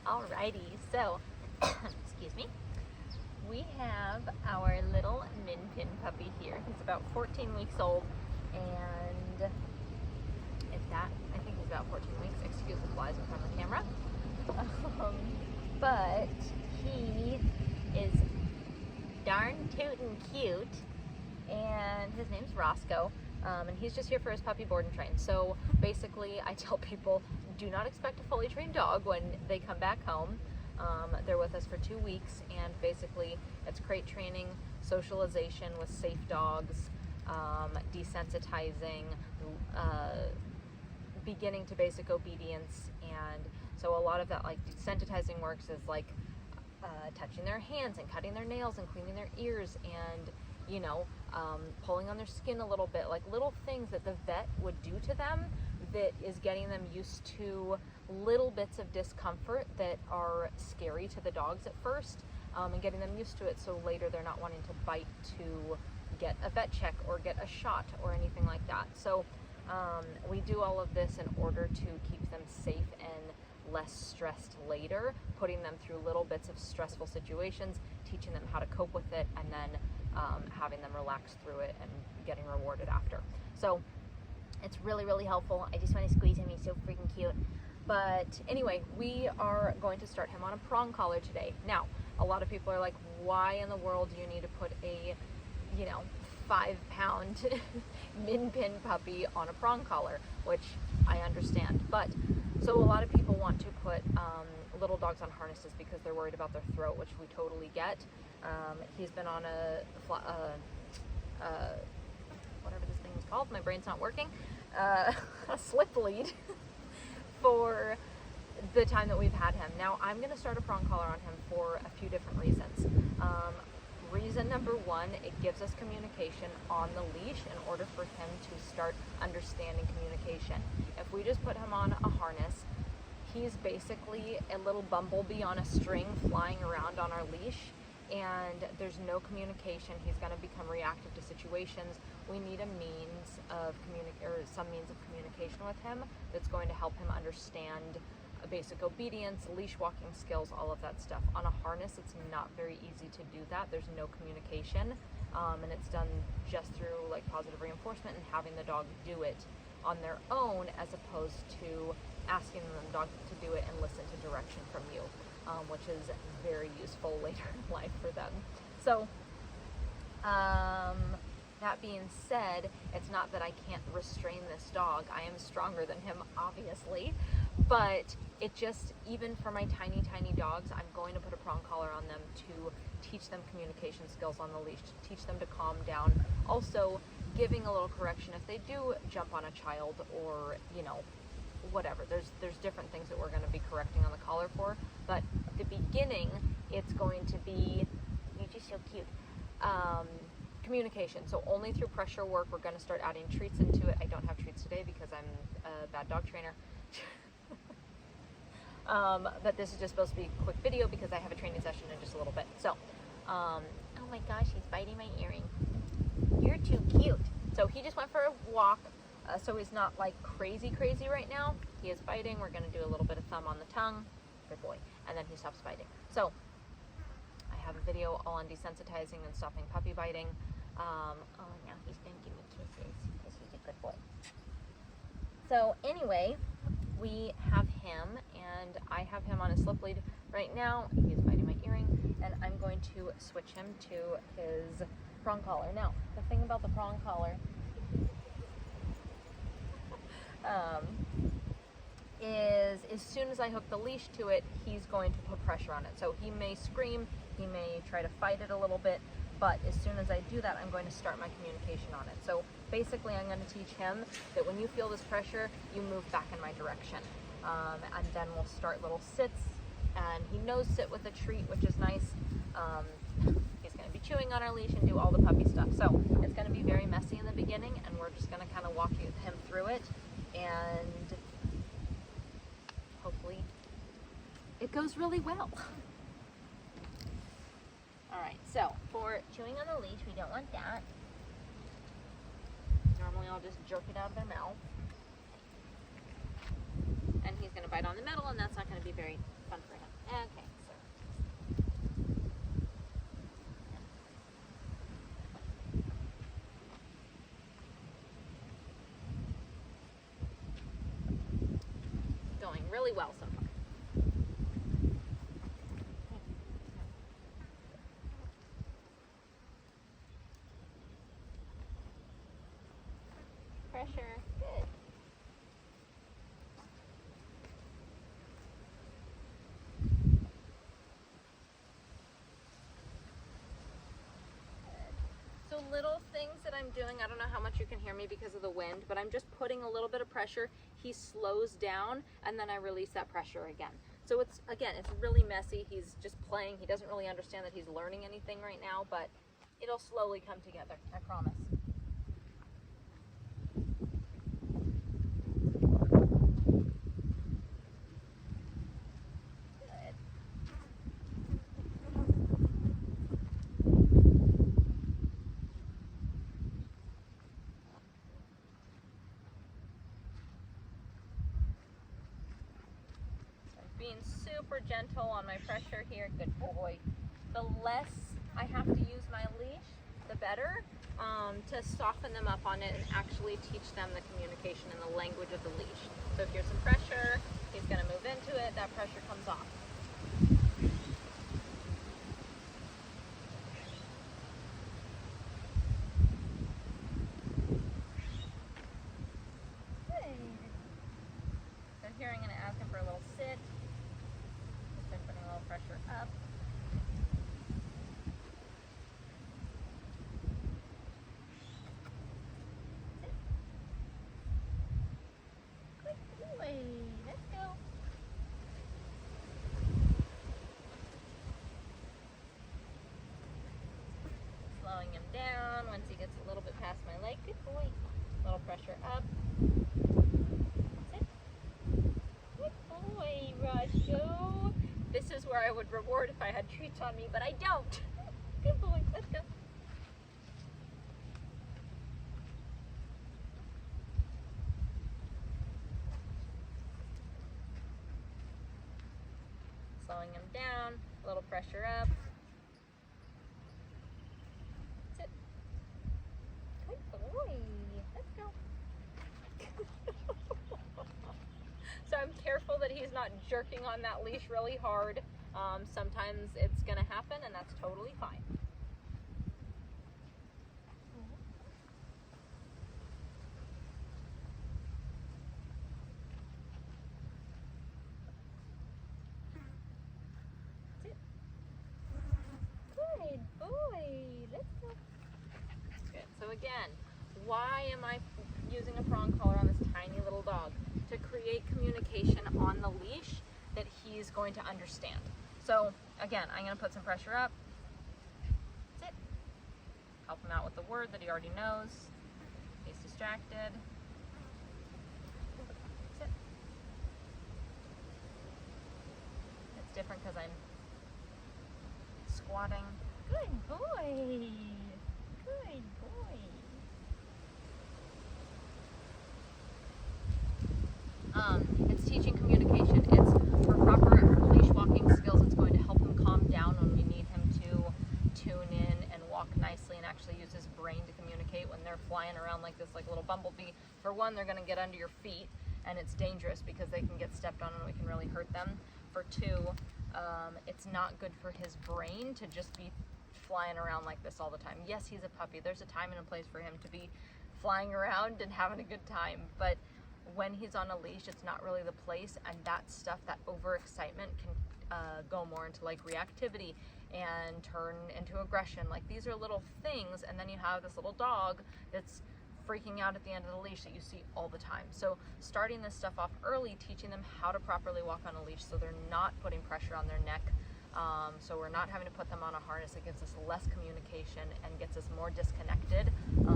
Alrighty, so, excuse me, we have our little Min Pin puppy here. He's about 14 weeks old, and if that, I think he's about 14 weeks, excuse the flies in front of the camera. But he is darn tootin' cute, and his name's Roscoe. And he's just here for his puppy board and train. So basically, I tell people, do not expect a fully trained dog when they come back home. They're with us for 2 weeks, and basically it's crate training, socialization with safe dogs, desensitizing, beginning to basic obedience. And so a lot of that, like desensitizing works is like touching their hands and cutting their nails and cleaning their ears and, you know, pulling on their skin a little bit, like little things that the vet would do to them that is getting them used to little bits of discomfort that are scary to the dogs at first, and getting them used to it so later they're not wanting to bite to get a vet check or get a shot or anything like that. So we do all of this in order to keep them safe and less stressed later, putting them through little bits of stressful situations, teaching them how to cope with it, and then having them relax through it and getting rewarded after. So it's really, really helpful. I just want to squeeze him. He's so freaking cute. But anyway, we are going to start him on a prong collar today. Now, a lot of people are like, why in the world do you need to put a, 5-pound Min Pin puppy on a prong collar? Which I understand. But so a lot of people want to put little dogs on harnesses because they're worried about their throat, which we totally get. He's been on whatever this thing is called, my brain's not working, a slip lead for the time that we've had him. Now I'm going to start a prong collar on him for a few different reasons. Reason number one, it gives us communication on the leash in order for him to start understanding communication. If we just put him on a harness, he's basically a little bumblebee on a string flying around on our leash, and there's no communication. He's going to become reactive to situations. We need a means of some means of communication with him that's going to help him understand basic obedience, leash walking skills, all of that stuff. On a harness, it's not very easy to do that. There's no communication, and it's done just through like positive reinforcement and having the dog do it on their own, as opposed to asking the dog to do it and listen to direction from you, which is very useful later in life for them. So that being said, it's not that I can't restrain this dog. I am stronger than him, obviously, but it just, even for my tiny, tiny dogs, I'm going to put a prong collar on them to teach them communication skills on the leash, to teach them to calm down. Also, giving a little correction if they do jump on a child or, whatever. There's different things that we're going to be correcting on the collar for, but at the beginning, it's going to be, you're just so cute, communication. So only through pressure work. We're going to start adding treats into it. I don't have treats today because I'm a bad dog trainer. But this is just supposed to be a quick video because I have a training session in just a little bit. So, oh my gosh, he's biting my earring. You're too cute. So he just went for a walk. So he's not like crazy right now. He is biting. We're going to do a little bit of thumb on the tongue. Good boy. And then he stops biting. So I have a video all on desensitizing and stopping puppy biting. Oh, now he's going to give me kisses because he's a good boy. So anyway, we have him, and I have him on a slip lead right now. He is biting my earring, and I'm going to switch him to his prong collar. Now, the thing about the prong collar is as soon as I hook the leash to it, he's going to put pressure on it. So he may scream, he may try to fight it a little bit, but as soon as I do that, I'm going to start my communication on it. So basically, I'm going to teach him that when you feel this pressure, you move back in my direction. And then we'll start little sits, and he knows sit with a treat, which is nice. He's going to be chewing on our leash and do all the puppy stuff. So it's going to be very messy in the beginning, and we're just going to kind of walk him through it, and hopefully it goes really well. All right, so for chewing on the leash, we don't want that. Normally I'll just jerk it out of their mouth. And he's going to bite on the metal, and that's not going to be very fun for him. Okay, so. Going really well so far. Pressure, good. So little things that I'm doing, I don't know how much you can hear me because of the wind, but I'm just putting a little bit of pressure. He slows down and then I release that pressure again. So it's, again, it's really messy. He's just playing. He doesn't really understand that he's learning anything right now, but it'll slowly come together, I promise. Being super gentle on my pressure here. Good boy. The less I have to use my leash, the better, to soften them up on it and actually teach them the communication and the language of the leash. So if here's some pressure, he's going to move into it, that pressure comes off. Good. So here I'm going to ask him for a little sit. Just putting a little pressure up. Let's go. Slowing him down once he gets a little bit past my leg. Good boy. A little pressure up. That's it. Good boy, Roscoe. This is where I would reward if I had treats on me, but I don't. Good boy. Let's go. Slowing him down, a little pressure up. That's it. Good boy. Let's go. So I'm careful that he's not jerking on that leash really hard. Sometimes it's going to happen, and that's totally fine. Good boy. Let's go. Good. So again, why am I using a prong collar on this tiny little dog? To create communication on the leash that he's going to understand. So again, I'm going to put some pressure up. That's it. Help him out with the word that he already knows. He's distracted. That's it. It's different because I'm squatting. Good boy. Good boy. It's teaching communication. It's for proper leash walking skills. It's going to help him calm down when we need him to tune in and walk nicely and actually use his brain to communicate when they're flying around like this, like a little bumblebee. For one, they're going to get under your feet, and it's dangerous because they can get stepped on and we can really hurt them. For two, it's not good for his brain to just be flying around like this all the time. Yes, he's a puppy. There's a time and a place for him to be flying around and having a good time, but when he's on a leash, it's not really the place, and that stuff, that overexcitement can go more into like reactivity and turn into aggression. Like, these are little things, and then you have this little dog that's freaking out at the end of the leash that you see all the time. So starting this stuff off early, teaching them how to properly walk on a leash so they're not putting pressure on their neck, so we're not having to put them on a harness. It gives us less communication and gets us more disconnected.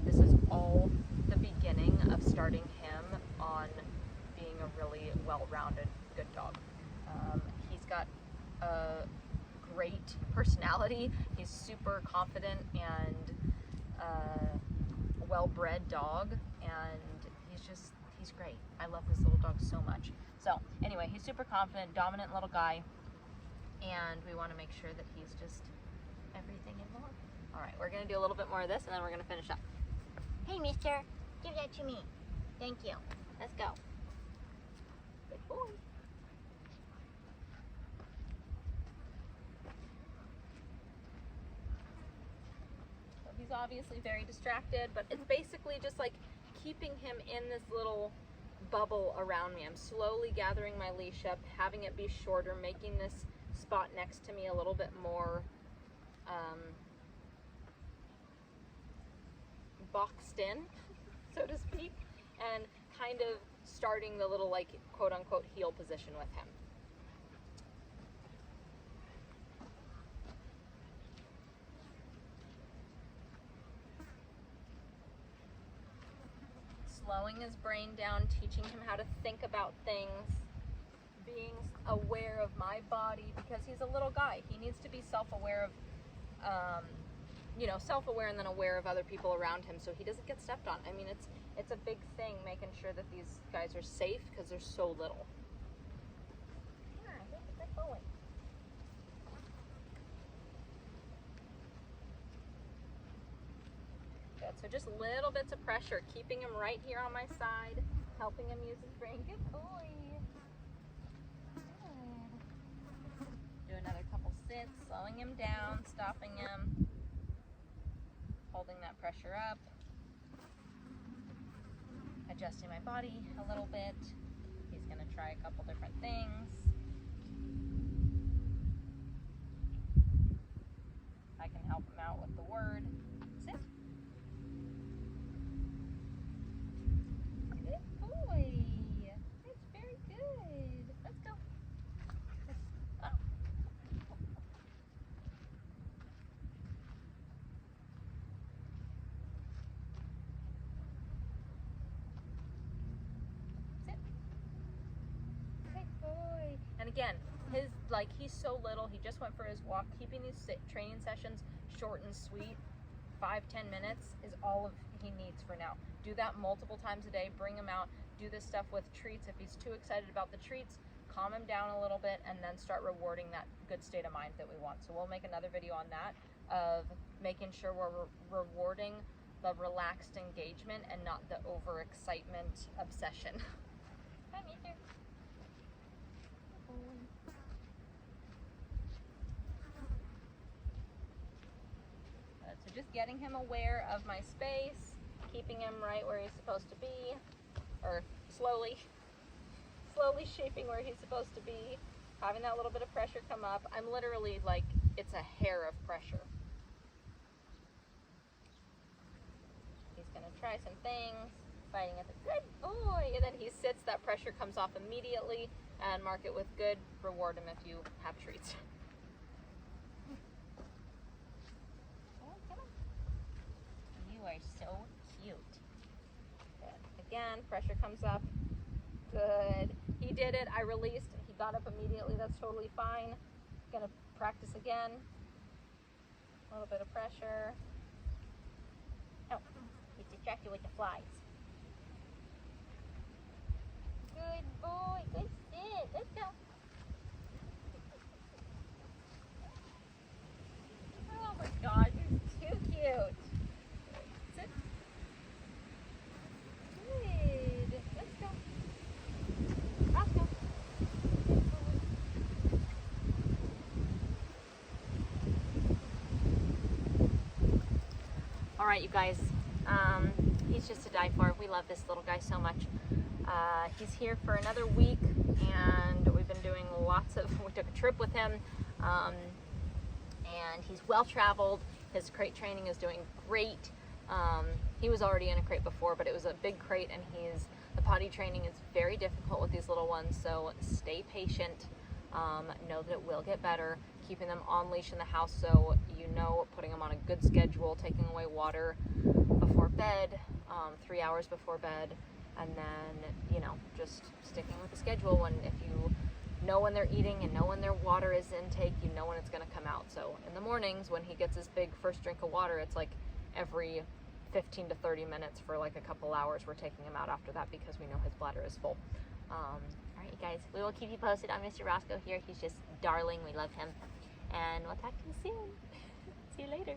This is all the beginning of starting him on being a really well-rounded, good dog. He's got a great personality. He's super confident and well-bred dog, and he's great. I love this little dog so much. So anyway, he's super confident, dominant little guy. and we want to make sure that he's just everything in one. All right, we're going to do a little bit more of this, and then we're going to finish up. Hey, mister, give that to me. Thank you. Let's go. Good boy. So he's obviously very distracted, but it's basically just like keeping him in this little bubble around me. I'm slowly gathering my leash up, having it be shorter, making this spot next to me a little bit more boxed in, so to speak, and kind of starting the little, like, quote unquote heel position with him. Slowing his brain down, teaching him how to think about things, being aware of my body, because he's a little guy. He needs to be self-aware of, self-aware and then aware of other people around him so he doesn't get stepped on. I mean, it's a big thing making sure that these guys are safe because they're so little. Yeah, good boy. Good, so just little bits of pressure, keeping him right here on my side, helping him use his brain. Good boy. Good. Do another couple sits, slowing him down, stopping him, holding that pressure up, adjusting my body a little bit. He's going to try a couple different things. I can help him out with the word. Sit. Good boy. That's very good. Let's go. Oh. Sit. Good boy. And again, he's so little, he just went for his walk. Keeping these training sessions short and sweet, 5-10 minutes is all of he needs for now. Do that multiple times a day, bring him out, do this stuff with treats. If he's too excited about the treats, calm him down a little bit and then start rewarding that good state of mind that we want. So we'll make another video on that, of making sure we're rewarding the relaxed engagement and not the overexcitement obsession. Hi, Meeker. So just getting him aware of my space, keeping him right where he's supposed to be, or slowly shaping where he's supposed to be, having that little bit of pressure come up. I'm literally like, it's a hair of pressure. He's gonna try some things, fighting at the good boy, and then he sits, that pressure comes off immediately, and mark it with good, reward him if you have treats. You are so cute. Good. Again, pressure comes up. Good. He did it. I released. He got up immediately. That's totally fine. Gonna practice again. A little bit of pressure. Oh, he's distracted with the flies. Good boy. Good sit. Let's go. Oh my God, you're too cute. Sit. Good. Let's go. Roscoe. All right, you guys. He's just to die for. We love this little guy so much. He's here for another week, and we've been doing we took a trip with him, and he's well traveled. His crate training is doing great. He was already in a crate before, but it was a big crate, and the potty training is very difficult with these little ones, so stay patient. Know that it will get better. Keeping them on leash in the house, so putting them on a good schedule, taking away water before bed, 3 hours before bed, and then just sticking with the schedule. And if you know when they're eating and know when their water is intake, you know when it's going to come out. So in the mornings when he gets his big first drink of water, it's like every 15 to 30 minutes for like a couple hours we're taking him out after that, because we know his bladder is full. All right, you guys, we will keep you posted on Mr. Roscoe here. He's just darling. We love him. And we'll talk to you soon. See you later.